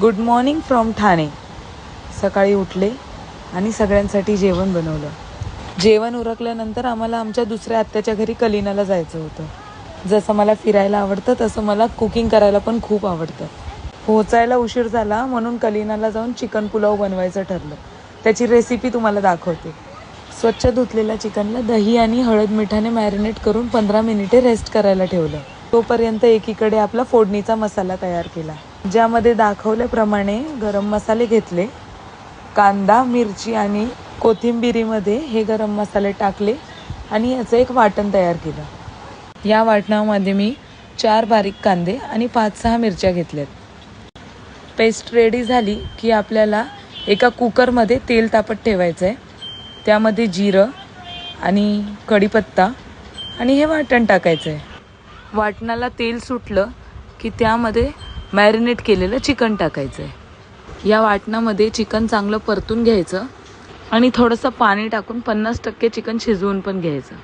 Good morning from Thane. सकाळी उठले आणि सगळ्यांसाठी जेवण बनवलं. जेवण उरकल्यानंतर आम्हाला आमच्या दुसऱ्या आत्याच्या घरी कलिनाला जायचं होतं. जसं मला फिरायला आवडतं तसं मला कुकिंग करायला पण खूप आवडतं. पोहोचायला उशीर झाला म्हणून कलिनाला जाऊन चिकन पुलाव बनवायचं ठरलं. त्याची रेसिपी तुम्हाला दाखवते. स्वच्छ धुतलेल्या चिकनला दही आणि हळद मिठाने मॅरिनेट करून 15 मिनिटे रेस्ट करायला ठेवलं. तोपर्यंत एकीकडे आपला फोडणीचा मसाला तयार केला, ज्यामध्ये दाखवल्याप्रमाणे गरम मसाले घेतले. कांदा, मिरची आणि कोथिंबिरीमध्ये हे गरम मसाले टाकले आणि याचं एक वाटण तयार केलं. या वाटणामध्ये मी 4 बारीक कांदे आणि 5-6 मिरच्या घेतल्यात. पेस्ट रेडी झाली की आपल्याला एका कुकरमध्ये तेल तापत ठेवायचं आहे. त्यामध्ये जिरं आणि कढीपत्ता आणि हे वाटण टाकायचं आहे. वाटणाला तेल सुटलं की त्यामध्ये मॅरिनेट केलेलं चिकन टाकायचं आहे. या वाटणामध्ये चिकन चांगलं परतून घ्यायचं आणि थोडंसं पाणी टाकून 50% चिकन शिजवून पण घ्यायचं.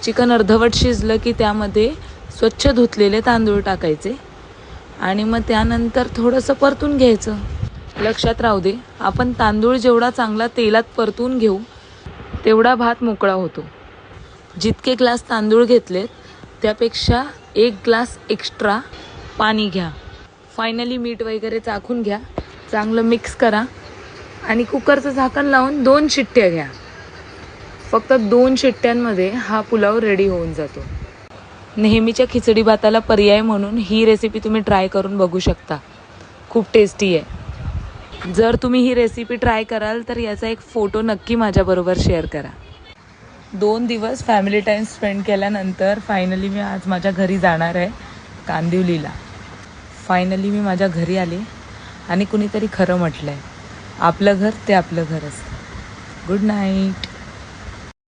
चिकन अर्धवट शिजलं की त्यामध्ये स्वच्छ धुतलेले तांदूळ टाकायचे आणि मग त्यानंतर थोडंसं परतून घ्यायचं. लक्षात राहू दे, आपण तांदूळ जेवढा चांगला तेलात परतून घेऊ तेवढा भात मोकळा होतो. जितके ग्लास तांदूळ घेतलेत त्यापेक्षा 1 ग्लास एक्स्ट्रा पाणी घ्या. फायनली मीठ वगैरे चाखून घ्या. चांगलं मिक्स करा आणि कुकरचं झाकण लावून 2 शिट्ट्या घ्या. फक्त 2 शिट्ट्यांमध्ये हा पुलाव रेडी होऊन जातो. नेहमीच्या खिचडी भाताला पर्याय म्हणून ही रेसिपी तुम्ही ट्राय करून बघू शकता. खूप टेस्टी आहे. जर तुम्ही ही रेसिपी ट्राय कराल तर याचा एक फोटो नक्की माझ्याबरोबर शेअर करा. 2 दिवस फॅमिली टाईम स्पेंड केल्यानंतर फायनली मी आज माझ्या घरी जाणार आहे, कांदिवलीला. फायनली मी माझ्या घरी आले आणि कुणीतरी खरं म्हटलं आहे, आपलं घर ते आपलं घर असतं. Good night.